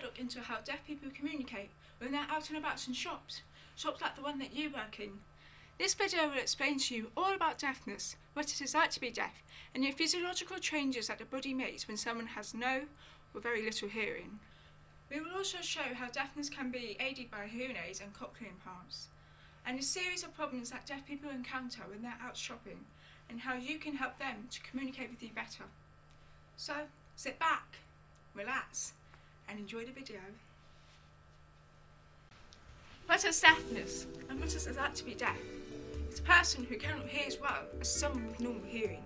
look into how deaf people communicate when they're out and about in shops like the one that you work in. This video will explain to you all about deafness, what it is like to be deaf, and the physiological changes that the body makes when someone has no or very little hearing. We will also show how deafness can be aided by hearing aids and cochlear implants, and a series of problems that deaf people encounter when they're out shopping, and how you can help them to communicate with you better. So, sit back, relax, and enjoy the video. What is deafness, and what is it like to be deaf? It's a person who cannot hear as well as someone with normal hearing.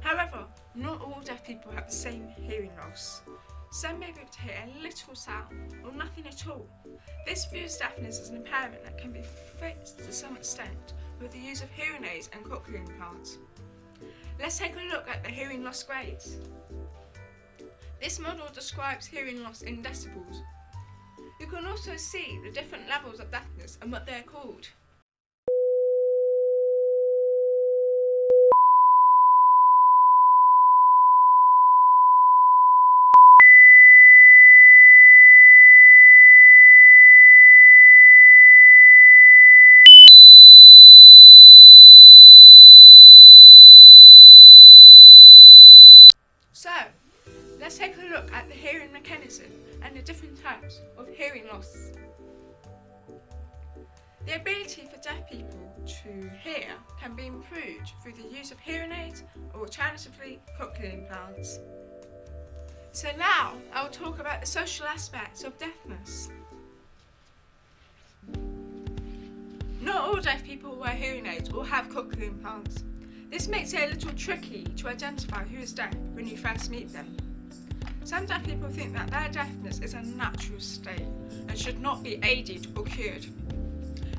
However, not all deaf people have the same hearing loss. Some may be able to hear a little sound or nothing at all. This views deafness as an impairment that can be fixed to some extent with the use of hearing aids and cochlear implants. Let's take a look at the hearing loss grades. This model describes hearing loss in decibels. You can also see the different levels of deafness and what they are called. So, let's take a look at the hearing mechanism and the different types of hearing loss. The ability for deaf people to hear can be improved through the use of hearing aids or alternatively cochlear implants. So now I will talk about the social aspects of deafness. Not all deaf people wear hearing aids or have cochlear implants. This makes it a little tricky to identify who is deaf when you first meet them. Some deaf people think that their deafness is a natural state and should not be aided or cured.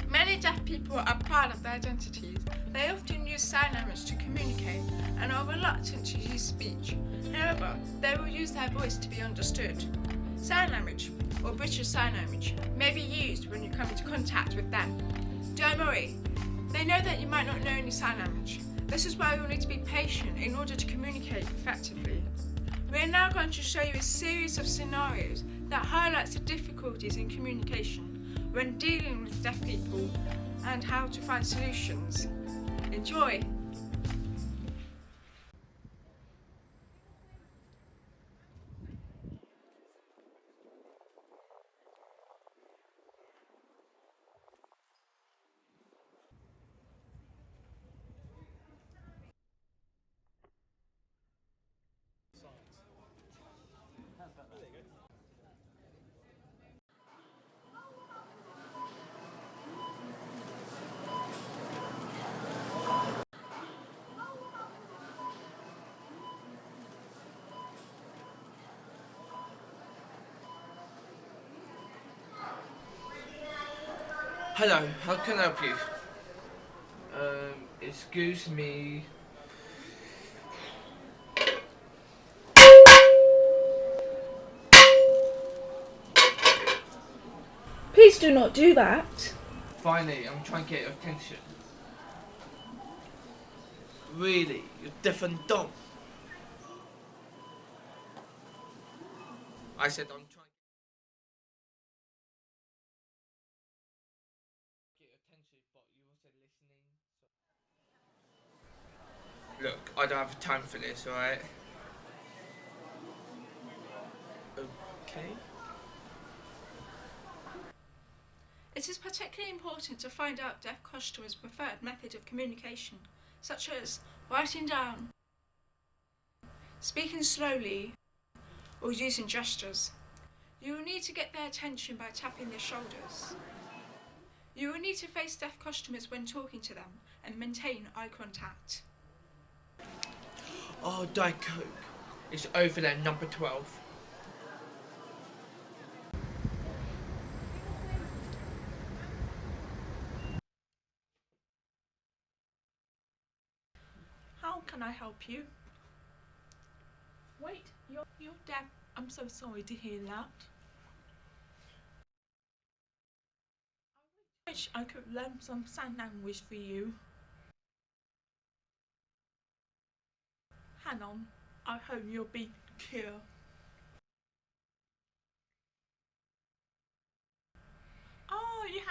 Many deaf people are proud of their identities. They often use sign language to communicate and are reluctant to use speech. However, they will use their voice to be understood. Sign language, or British Sign Language, may be used when you come into contact with them. Don't worry, they know that you might not know any sign language. This is why you'll need to be patient in order to communicate effectively. We are now going to show you a series of scenarios that highlights the difficulties in communication when dealing with deaf people and how to find solutions. Enjoy! Hello, how can I help you? Excuse me. Please do not do that. Finally, I'm trying to get your attention. Really, you're deaf and dumb. I said I'm trying to get your attention, but you wasn't listening. So... Look, I don't have time for this, alright? Okay. It is particularly important to find out deaf customers' preferred method of communication, such as writing down, speaking slowly, or using gestures. You will need to get their attention by tapping their shoulders. You will need to face deaf customers when talking to them and maintain eye contact. Oh, Diet Coke. It's over there, number 12. How can I help you? Wait, you're deaf. I'm so sorry to hear that. I wish I could learn some sign language for you. Hang on, I hope you'll be clear.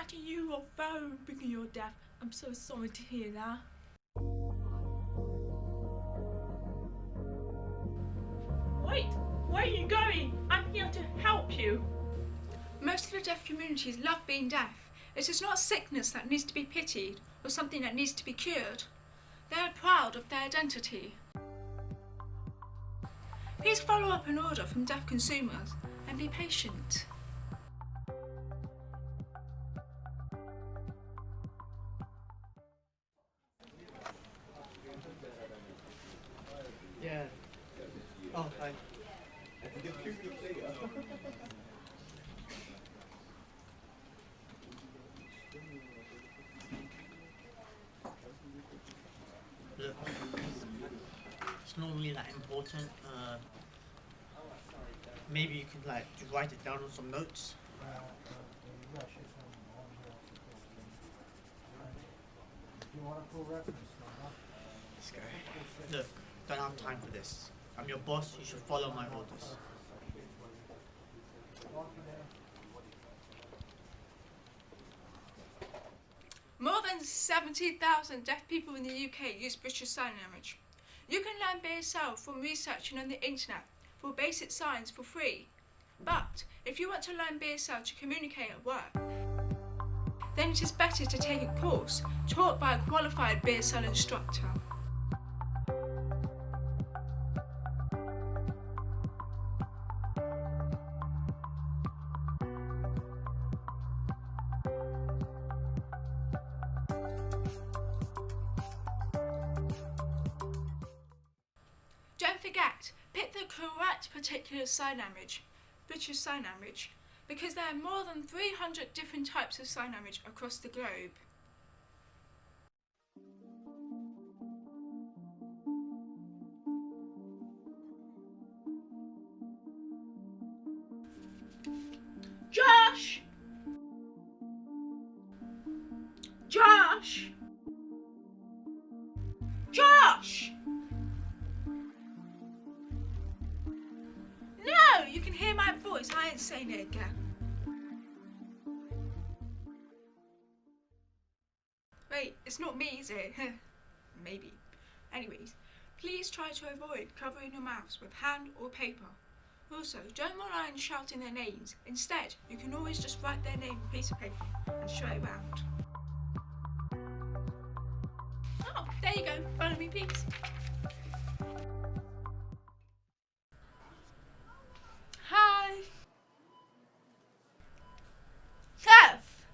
Patty, you are very big and you're deaf. I'm so sorry to hear that. Wait, where are you going? I'm here to help you. Most of the deaf communities love being deaf. It is not a sickness that needs to be pitied or something that needs to be cured. They are proud of their identity. Please follow up an order from deaf consumers and be patient. Yeah. Oh, hi. Look, it's not really that important. Maybe you could like just write it down on some notes. This guy. Look, don't have time for this. I'm your boss. You should follow my orders. More than 70,000 deaf people in the UK use British Sign Language. You can learn BSL from researching on the internet for basic signs for free. But if you want to learn BSL to communicate at work, then it is better to take a course taught by a qualified BSL instructor. Don't forget, pick the correct particular sign language, British Sign Language, because there are more than 300 different types of sign language across the globe. Josh! Josh! Josh! No, you can hear my voice. I ain't saying it again. Wait, it's not me, is it? Maybe. Anyways, please try to avoid covering your mouths with hand or paper. Also, don't rely on shouting their names. Instead, you can always just write their name on a piece of paper and show it around. Oh, there you go. Follow me, please. Hi. Seth.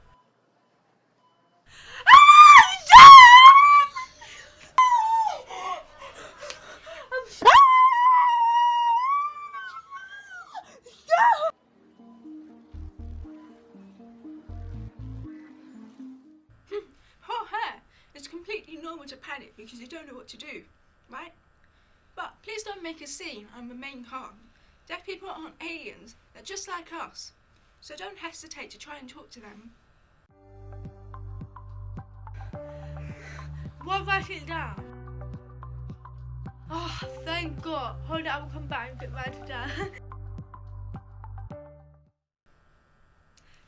Poor her. It's completely normal to panic because you don't know what to do, right? But please don't make a scene and remain calm. Deaf people aren't aliens, they're just like us. So don't hesitate to try and talk to them. What write it down? Oh, thank God. Hold it, I will come back and write it down.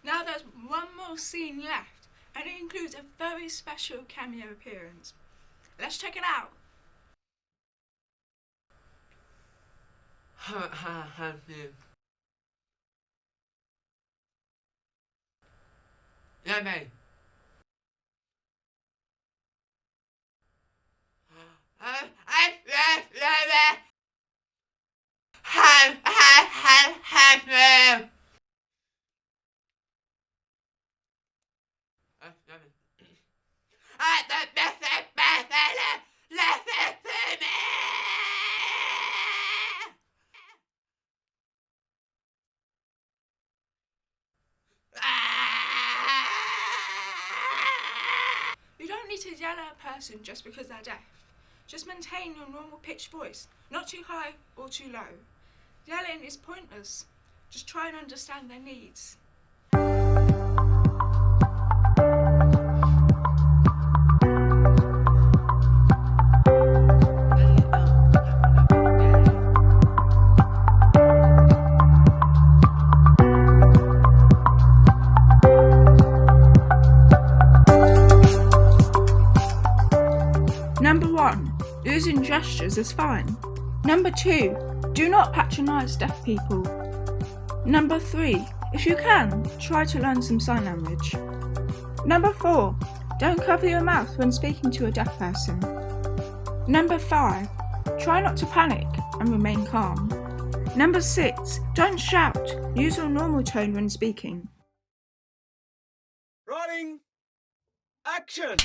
Now there's one more scene left, and it includes a very special cameo appearance. Let's check it out. Yeah, mate. You don't need to yell at a person just because they're deaf. Just maintain your normal pitched voice, not too high or too low. Yelling is pointless. Just try and understand their needs. Using gestures is fine. Number 2, do not patronise deaf people. Number 3, if you can, try to learn some sign language. Number 4, don't cover your mouth when speaking to a deaf person. Number 5, try not to panic and remain calm. Number 6, don't shout, use your normal tone when speaking. Rolling. Action.